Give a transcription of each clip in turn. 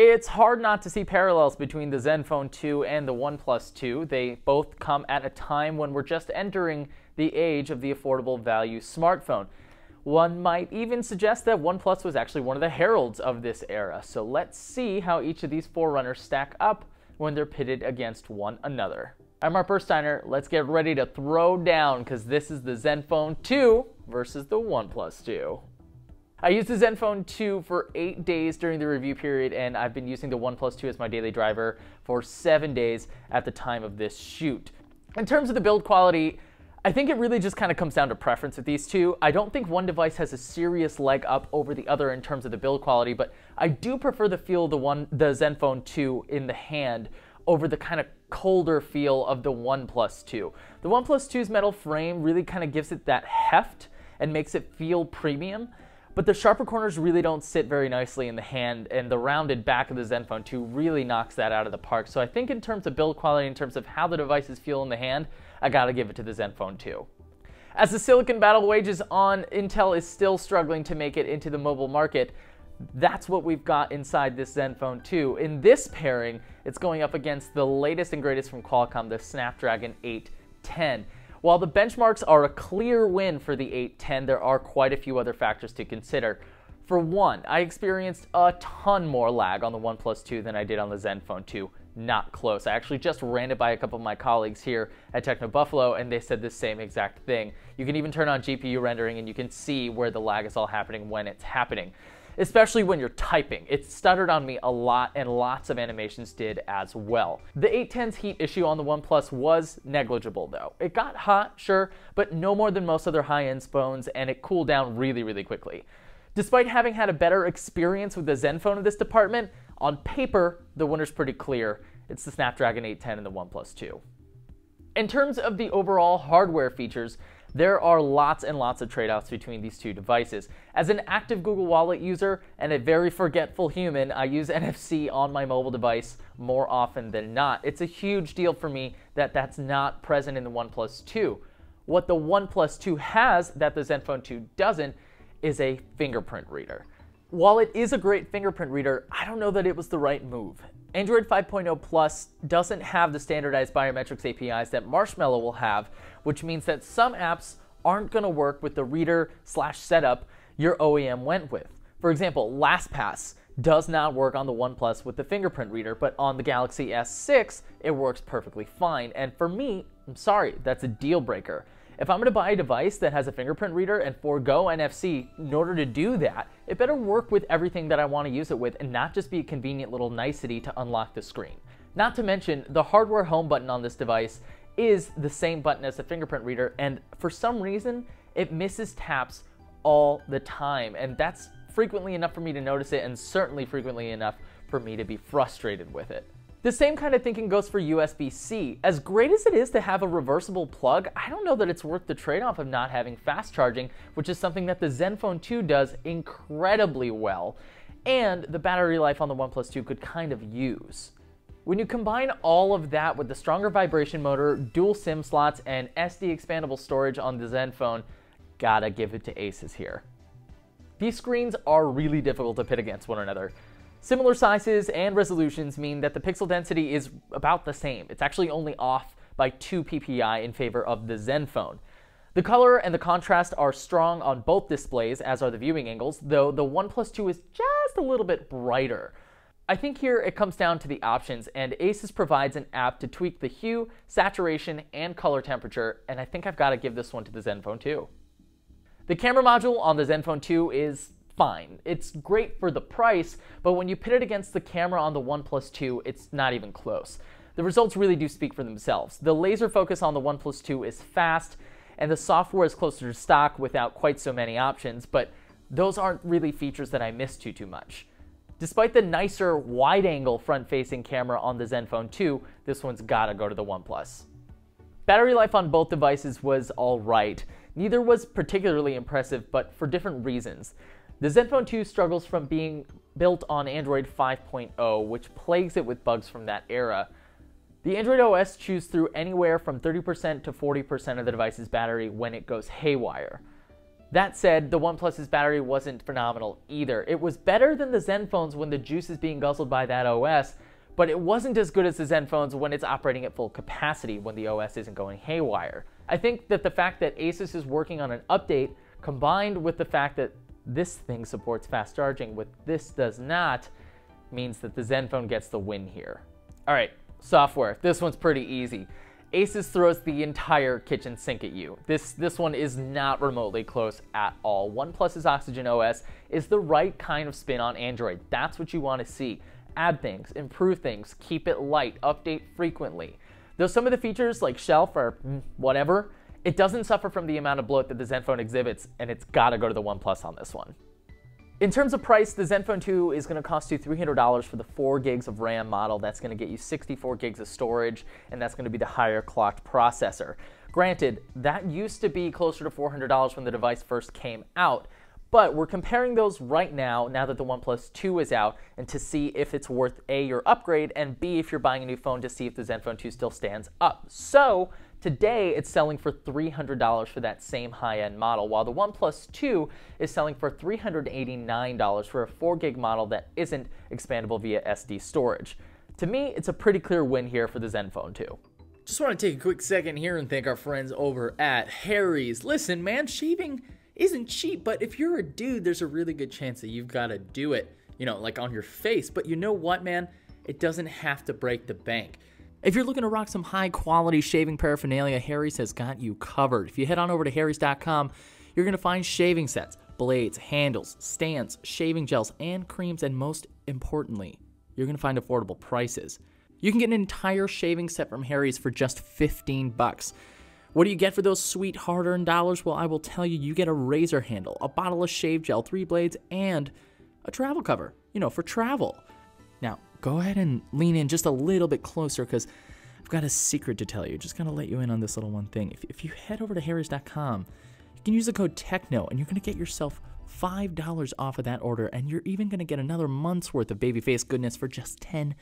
It's hard not to see parallels between the ZenFone 2 and the OnePlus 2. They both come at a time when we're just entering the age of the affordable value smartphone. One might even suggest that OnePlus was actually one of the heralds of this era. So let's see how each of these forerunners stack up when they're pitted against one another. I'm Mark Bursteiner. Let's get ready to throw down, because this is the ZenFone 2 versus the OnePlus 2. I used the ZenFone 2 for 8 days during the review period, and I've been using the OnePlus 2 as my daily driver for 7 days at the time of this shoot. In terms of the build quality, I think it really just kind of comes down to preference with these two. I don't think one device has a serious leg up over the other in terms of the build quality, but I do prefer the feel of the ZenFone 2 in the hand over the kind of colder feel of the OnePlus 2. The OnePlus 2's metal frame really kind of gives it that heft and makes it feel premium, but the sharper corners really don't sit very nicely in the hand, and the rounded back of the ZenFone 2 really knocks that out of the park. So I think in terms of build quality, in terms of how the devices feel in the hand, I gotta give it to the ZenFone 2. As the silicon battle wages on, Intel is still struggling to make it into the mobile market. That's what we've got inside this ZenFone 2. In this pairing, it's going up against the latest and greatest from Qualcomm, the Snapdragon 810. While the benchmarks are a clear win for the 810, there are quite a few other factors to consider. For one, I experienced a ton more lag on the OnePlus 2 than I did on the ZenFone 2. Not close. I actually just ran it by a couple of my colleagues here at Techno Buffalo, and they said the same exact thing. You can even turn on GPU rendering, and you can see where the lag is all happening when it's happening, especially when you're typing. It stuttered on me a lot, and lots of animations did as well. The 810's heat issue on the OnePlus was negligible though. It got hot, sure, but no more than most other high-end phones, and it cooled down really, really quickly. Despite having had a better experience with the ZenFone in this department, on paper, the winner's pretty clear. It's the Snapdragon 810 and the OnePlus 2. In terms of the overall hardware features, there are lots and lots of trade-offs between these two devices. As an active Google Wallet user and a very forgetful human, I use NFC on my mobile device more often than not. It's a huge deal for me that that's not present in the OnePlus 2. What the OnePlus 2 has that the ZenFone 2 doesn't is a fingerprint reader. While it is a great fingerprint reader, I don't know that it was the right move. Android 5.0 Plus doesn't have the standardized biometrics APIs that Marshmallow will have, which means that some apps aren't going to work with the reader/setup your OEM went with. For example, LastPass does not work on the OnePlus with the fingerprint reader, but on the Galaxy S6, it works perfectly fine. And for me, I'm sorry, that's a deal breaker. If I'm going to buy a device that has a fingerprint reader and forego NFC in order to do that, it better work with everything that I want to use it with and not just be a convenient little nicety to unlock the screen. Not to mention, the hardware home button on this device is the same button as the fingerprint reader, and for some reason, it misses taps all the time, and that's frequently enough for me to notice it, and certainly frequently enough for me to be frustrated with it. The same kind of thinking goes for USB-C. As great as it is to have a reversible plug, I don't know that it's worth the trade-off of not having fast charging, which is something that the ZenFone 2 does incredibly well, and the battery life on the OnePlus 2 could kind of use. When you combine all of that with the stronger vibration motor, dual SIM slots, and SD expandable storage on the ZenFone, gotta give it to Asus here. These screens are really difficult to pit against one another. Similar sizes and resolutions mean that the pixel density is about the same. It's actually only off by 2 ppi in favor of the ZenFone. The color and the contrast are strong on both displays, as are the viewing angles, though the OnePlus 2 is just a little bit brighter. I think here it comes down to the options, and Asus provides an app to tweak the hue, saturation, and color temperature, and I think I've got to give this one to the ZenFone 2. The camera module on the ZenFone 2 is fine. It's great for the price, but when you pit it against the camera on the OnePlus 2, it's not even close. The results really do speak for themselves. The laser focus on the OnePlus 2 is fast, and the software is closer to stock without quite so many options, but those aren't really features that I miss too much. Despite the nicer wide-angle front-facing camera on the ZenFone 2, this one's gotta go to the OnePlus. Battery life on both devices was alright. Neither was particularly impressive, but for different reasons. The ZenFone 2 struggles from being built on Android 5.0, which plagues it with bugs from that era. The Android OS chews through anywhere from 30% to 40% of the device's battery when it goes haywire. That said, the OnePlus's battery wasn't phenomenal either. It was better than the ZenFones when the juice is being guzzled by that OS, but it wasn't as good as the ZenFones when it's operating at full capacity when the OS isn't going haywire. I think that the fact that Asus is working on an update, combined with the fact that this thing supports fast charging, with this does not, means that the ZenFone gets the win here. All right, software. This one's pretty easy. Asus throws the entire kitchen sink at you. This one is not remotely close at all. OnePlus's Oxygen OS is the right kind of spin on Android. That's what you want to see. Add things, improve things, keep it light, update frequently. Though some of the features like shelf are whatever, it doesn't suffer from the amount of bloat that the ZenFone exhibits, and it's gotta go to the OnePlus on this one. In terms of price, the ZenFone 2 is going to cost you $300 for the 4 gigs of RAM model. That's going to get you 64 gigs of storage, and that's going to be the higher clocked processor. Granted, that used to be closer to $400 when the device first came out, but we're comparing those right now that the OnePlus 2 is out, and to see if it's worth A, your upgrade, and B, if you're buying a new phone, to see if the ZenFone 2 still stands up. So today, it's selling for $300 for that same high-end model, while the OnePlus 2 is selling for $389 for a 4 gig model that isn't expandable via SD storage. To me, it's a pretty clear win here for the ZenFone 2. Just want to take a quick second here and thank our friends over at Harry's. Listen, man, shaving isn't cheap, but if you're a dude, there's a really good chance that you've got to do it, like on your face. But you know what, man? It doesn't have to break the bank. If you're looking to rock some high-quality shaving paraphernalia, Harry's has got you covered. If you head on over to harrys.com, you're going to find shaving sets, blades, handles, stands, shaving gels, and creams, and most importantly, you're going to find affordable prices. You can get an entire shaving set from Harry's for just $15. What do you get for those sweet hard-earned dollars? Well, I will tell you, you get a razor handle, a bottle of shave gel, 3 blades, and a travel cover, for travel. Now, go ahead and lean in just a little bit closer because I've got a secret to tell you. Just going to let you in on this little one thing. If you head over to harrys.com, you can use the code TECHNO, and you're going to get yourself $5 off of that order, and you're even going to get another month's worth of babyface goodness for just $10.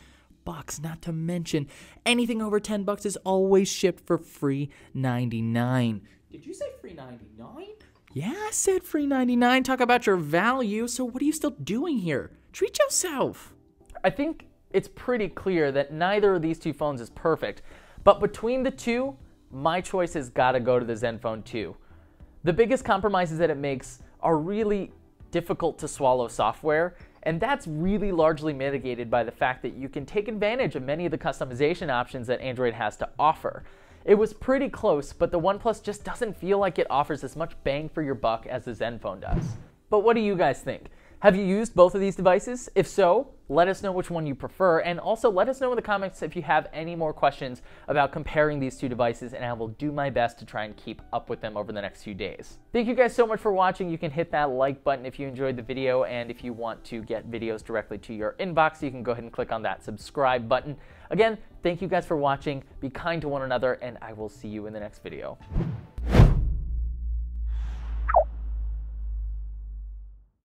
Not to mention, anything over $10 is always shipped for free $99. Did you say free $99? Yeah, I said free $99. Talk about your value. So what are you still doing here? Treat yourself. I think it's pretty clear that neither of these two phones is perfect, but between the two, my choice has got to go to the ZenFone 2. The biggest compromises that it makes are really difficult to swallow software, and that's really largely mitigated by the fact that you can take advantage of many of the customization options that Android has to offer. It was pretty close, but the OnePlus just doesn't feel like it offers as much bang for your buck as the ZenFone does. But what do you guys think? Have you used both of these devices? If so, let us know which one you prefer, and also let us know in the comments if you have any more questions about comparing these two devices, and I will do my best to try and keep up with them over the next few days. Thank you guys so much for watching. You can hit that like button if you enjoyed the video, and if you want to get videos directly to your inbox, you can go ahead and click on that subscribe button. Again, thank you guys for watching. Be kind to one another, and I will see you in the next video.